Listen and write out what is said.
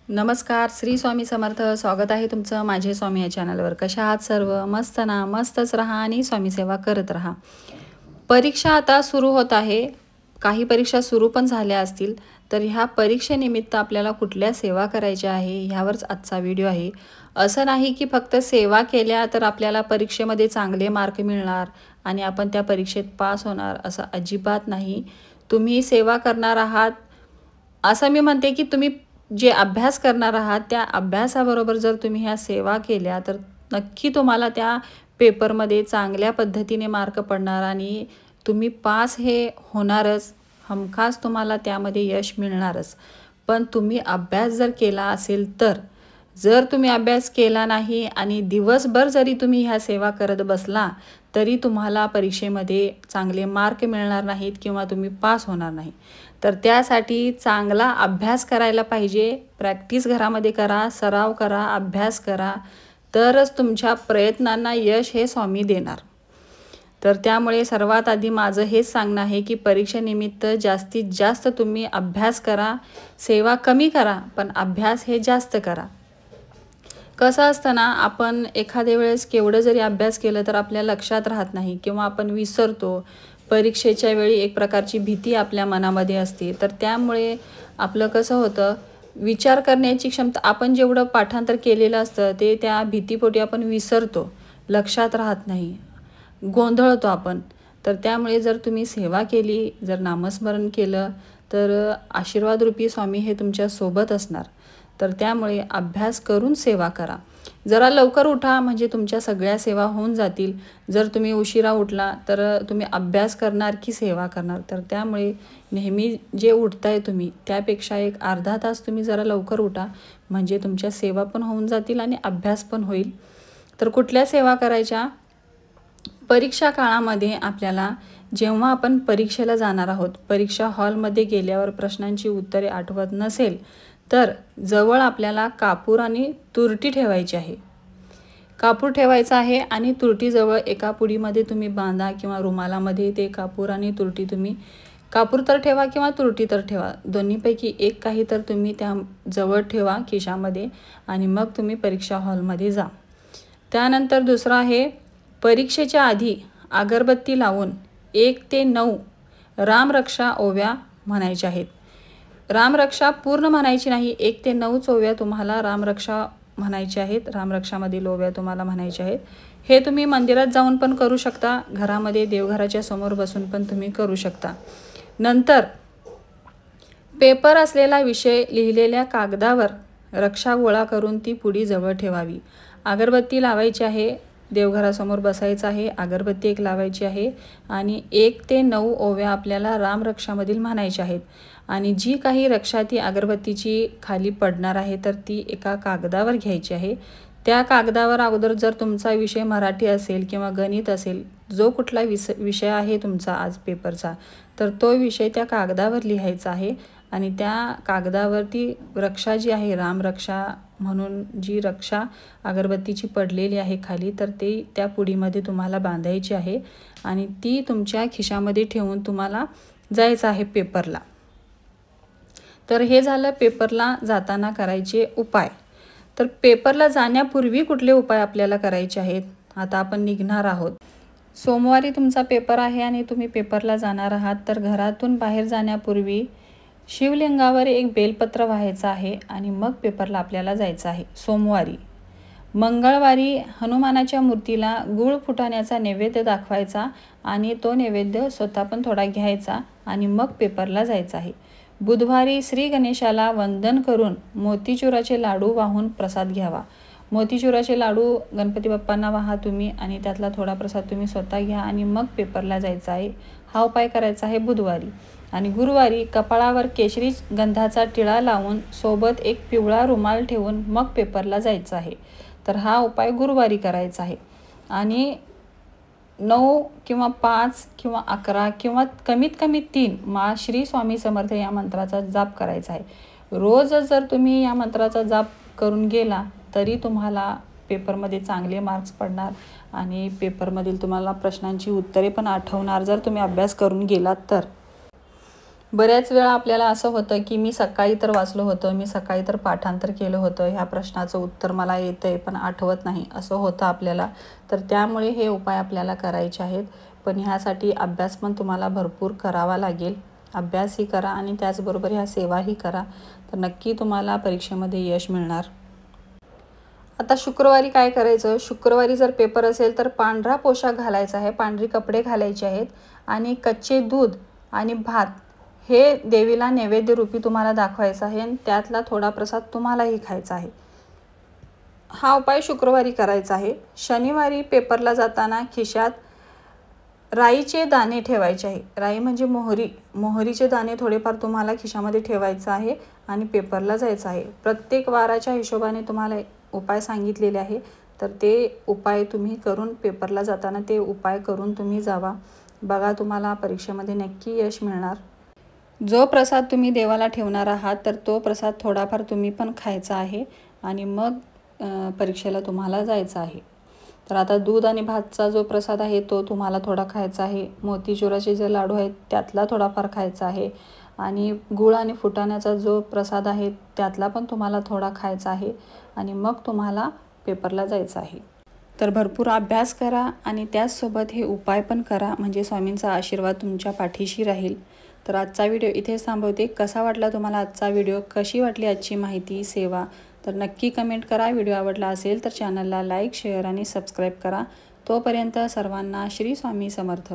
नमस्कार, श्री स्वामी समर्थ. स्वागत आहे तुमचं माझे स्वामी या चॅनलवर. कशा आहात सर्व? मस्त ना? मस्तच राहा आणि स्वामी सेवा करत राहा. परीक्षा आता सुरू होत आहे. काही परीक्षा सुरू पण झाल्या असतील. तर ह्या परीक्षेनिमित्त आपल्याला कुठल्या सेवा करायच्या आहे ह्यावरच आजचा व्हिडिओ आहे. असं नाही की फक्त सेवा केल्या तर आपल्याला परीक्षेमध्ये चांगले मार्क मिळणार आणि आपण त्या परीक्षेत पास होणार, असं अजिबात नाही. तुम्ही सेवा करणार आहात असं मी म्हणते की तुम्ही जे अभ्यास करणार आहात त्या अभ्यासाबरोबर जर तुम्ही ह्या सेवा केल्या तर नक्की तुम्हाला त्या पेपरमध्ये चांगल्या पद्धतीने मार्क पडणार आणि तुम्ही पास हे होणारच. हमखास तुम्हाला त्यामध्ये यश मिळणारच. पण तुम्ही अभ्यास जर केला असेल तर, जर तुम्ही अभ्यास केला नाही आणि दिवसभर जरी तुम्ही ह्या सेवा करत बसला तरी तुम्हाला परीक्षेमध्ये चांगले मार्क मिळणार नाहीत किंवा तुम्ही पास होणार नाही. तर त्यासाठी चांगला अभ्यास करायला पाहिजे. प्रॅक्टिस घरामध्ये करा, सराव करा, अभ्यास करा, तरच तुमच्या प्रयत्नांना यश हे स्वामी देणार. तर त्यामुळे सर्वात आधी माझं हेच सांगणं आहे की परीक्षेनिमित्त जास्तीत जास्त तुम्ही अभ्यास करा. सेवा कमी करा पण अभ्यास हे जास्त करा. कसं असतं ना, आपण एखाद्या वेळेस केवढं जरी अभ्यास केलं तर आपल्या लक्षात राहत नाही किंवा आपण विसरतो. परीक्षेच्या वेळी एक प्रकारची भीती आपल्या मनामध्ये असते. तर त्यामुळे आपलं कसं होतं, विचार करण्याची क्षमता, आपण जेवढं पाठांतर केलेलं असतं ते त्या भीतीपोटी आपण विसरतो, लक्षात राहत नाही, गोंधळतो आपण. तर त्यामुळे जर तुम्ही सेवा केली, जर नामस्मरण केलं तर आशीर्वादरूपी स्वामी हे तुमच्या सोबत असणार. तर त्यामुळे अभ्यास करून सेवा करा. जरा लवकर उठा म्हणजे तुमच्या सगळ्या सेवा होऊन जातील. जर तुम्ही उशिरा उठला तर तुम्ही अभ्यास करणार की सेवा करणार. तर त्यामुळे नेहमी जे उठताय तुम्ही त्यापेक्षा एक अर्धा तास तुम्ही जरा लवकर उठा म्हणजे तुमच्या सेवा पण होऊन जातील आणि अभ्यास पण होईल. तर कुठल्या सेवा करायच्या? परीक्षा काळामध्ये आपल्याला जेव्हा आपण परीक्षेला जाणार आहोत, परीक्षा हॉलमध्ये गेल्यावर प्रश्नांची उत्तरे आठवत नसेल तर जवळ आपल्याला कापूर आणि तुरटी ठेवायची आहे. कापूर ठेवायचा आहे आणि तुरटीजवळ एका पुडीमध्ये तुम्ही बांधा किंवा रुमालामध्ये ते कापूर आणि तुरटी तुम्ही, कापूर तर ठेवा किंवा तुरटी तर ठेवा, दोन्हीपैकी एक काही तर तुम्ही त्या जवळ ठेवा खिशामध्ये आणि मग तुम्ही परीक्षा हॉलमध्ये जा. त्यानंतर दुसरं आहे, परीक्षेच्या आधी अगरबत्ती लावून 1 ते 9 रामरक्षा ओव्या म्हणायच्या आहेत. रामरक्षा पूर्ण म्हणायची नाही, 1 ते 9 ओव्या तुम्हाला रामरक्षा म्हणायच्या आहेत. रामरक्षामधील ओव्या तुम्हाला म्हणायच्या आहेत. हे तुम्ही मंदिरात जाऊन पण करू शकता, घरामध्ये देवघराच्या समोर बसून पण तुम्ही करू शकता. नंतर पेपर असलेला विषय लिहिलेल्या कागदावर रक्षा गोळा करून ती पुडी जवळ ठेवावी. अगरबत्ती लावायची आहे, देवघरासमोर बसायचं आहे, अगरबत्ती एक लावायची आहे आणि 1 ते 9 ओव्या आपल्याला रामरक्षामधील म्हणायच्या आहेत. आणि जी काही रक्षा ती अगरबत्तीची खाली पडणार आहे तर ती एका कागदावर घ्यायची आहे. त्या कागदावर अगोदर जर तुमचा विषय मराठी असेल किंवा गणित असेल, जो कुठला विषय आहे तुमचा आज पेपरचा, तर तो विषय त्या कागदावर लिहायचा आहे आणि त्या कागदावरती रक्षा जी आहे, रामरक्षा म्हणून जी रक्षा अगरबत्तीची पडलेली आहे खाली, तर ते त्या पुडीमध्ये तुम्हाला बांधायची आहे आणि ती तुमच्या खिशामध्ये ठेवून तुम्हाला जायचं आहे पेपरला. तर हे झालं पेपरला जाताना करायचे उपाय. तर पेपरला जाण्यापूर्वी कुठले उपाय आपल्याला करायचे आहेत? आता आपण निघणार आहोत, सोमवारी तुमचा पेपर आहे आणि तुम्ही पेपरला जाणार आहात. तर घरातून बाहेर जाण्यापूर्वी शिवलिंगावर एक बेलपत्र व्हायचं आहे आणि मग पेपरला आपल्याला जायचं आहे सोमवारी. मंगळवारी हनुमानाच्या मूर्तीला गूळ फुटाण्याचा नैवेद्य दाखवायचा आणि तो नैवेद्य स्वतः पण थोडा घ्यायचा आणि मग पेपरला जायचं आहे. बुधवारी श्री गणेशाला वंदन करून मोतीचुराचे लाडू वाहून प्रसाद घ्यावा. मोतीचुराचे लाडू गणपती बाप्पांना वाहा तुम्ही आणि त्यातला थोडा प्रसाद तुम्ही स्वतः घ्या आणि मग पेपरला जायचं आहे. हा उपाय करायचा आहे बुधवारी. आणि गुरुवारी कपाळावर केशरी गंधाचा टिळा लावून सोबत एक पिवळा रुमाल ठेवून मग पेपरला जायचं आहे. तर हा उपाय गुरुवारी करायचा आहे. आणि 9 किंवा 5 किंवा 11 किंवा कमीत कमी 3 माळ श्री स्वामी समर्थ या मंत्राचा जाप करायचा आहे. रोज जर तुम्ही या मंत्राचा जाप करून गेला तरी तुम्हाला पेपरमध्ये चांगले मार्क्स पडणार आणि पेपरमधील तुम्हाला प्रश्नांची उत्तरे पण आठवणार जर तुम्ही अभ्यास करून गेलात तर. बऱ्याच वेळा आपल्याला असं होतं की मी सकाळी तर वाचलं होतं, मी सकाळी तर पाठांतर केलं होतं, ह्या प्रश्नाचं उत्तर मला येतंय पण आठवत नाही, असं होतं आपल्याला. तर त्यामुळे हे उपाय आपल्याला करायचे आहेत. पण ह्यासाठी अभ्यास पण तुम्हाला भरपूर करावा लागेल. अभ्यासही करा आणि त्याचबरोबर ह्या सेवाही करा, तर नक्की तुम्हाला परीक्षेमध्ये यश मिळणार. आता शुक्रवारी काय करायचं, शुक्रवारी जर पेपर असेल तर पांढरा पोशाख घालायचा आहे, पांढरी कपडे घालायचे आहेत आणि कच्चे दूध आणि भात हे देवीला नैवेद्य रूपी तुम्हाला दाखवायचं आहे आणि त्यातला थोडा प्रसाद तुम्हालाही खायचा आहे. हा उपाय शुक्रवारी करायचा आहे. शनिवारी पेपरला जाताना खिशात राईचे दाणे ठेवायचे आहे. राई म्हणजे मोहरीचे दाणे थोडेफार तुम्हाला खिशामध्ये ठेवायचं आहे आणि पेपरला जायचं आहे. प्रत्येक वाराच्या हिशोबाने तुम्हाला उपाय सांगितलेले आहे, तर ते उपाय तुम्ही करून पेपरला जाताना ते उपाय करून तुम्ही जावा. बघा तुम्हाला परीक्षेमध्ये नक्की यश मिळणार. जो प्रसाद तुम्ही देवाला ठेवणार आहात तर तो प्रसाद थोडाफार तुम्ही पण खायचा आहे आणि मग परीक्षेला तुम्हाला जायचं आहे. तर आता दूध आणि भातचा जो प्रसाद आहे तो तुम्हाला थोडा खायचा आहे. मोतीचुराचे जे लाडू आहेत त्यातला थोडाफार खायचा आहे आणि गूळ आणि फुटाण्याचा जो प्रसाद आहे त्यातला पण तुम्हाला थोडा खायचा आहे आणि मग तुम्हाला पेपरला जायचं आहे. तर भरपूर अभ्यास करा आणि त्याचसोबत हे उपाय पण करा, म्हणजे स्वामींचा आशीर्वाद तुमच्या पाठीशी राहील. तर आजचा व्हिडिओ इथेच थांबवते. कसा वाटला तुम्हाला आजचा व्हिडिओ, कशी वाटली आजची माहिती सेवा, तर नक्की कमेंट करा. व्हिडिओ आवडला असेल तर चॅनलला लाईक शेअर आणि सबस्क्राईब करा. तोपर्यंत सर्वांना श्री स्वामी समर्थ.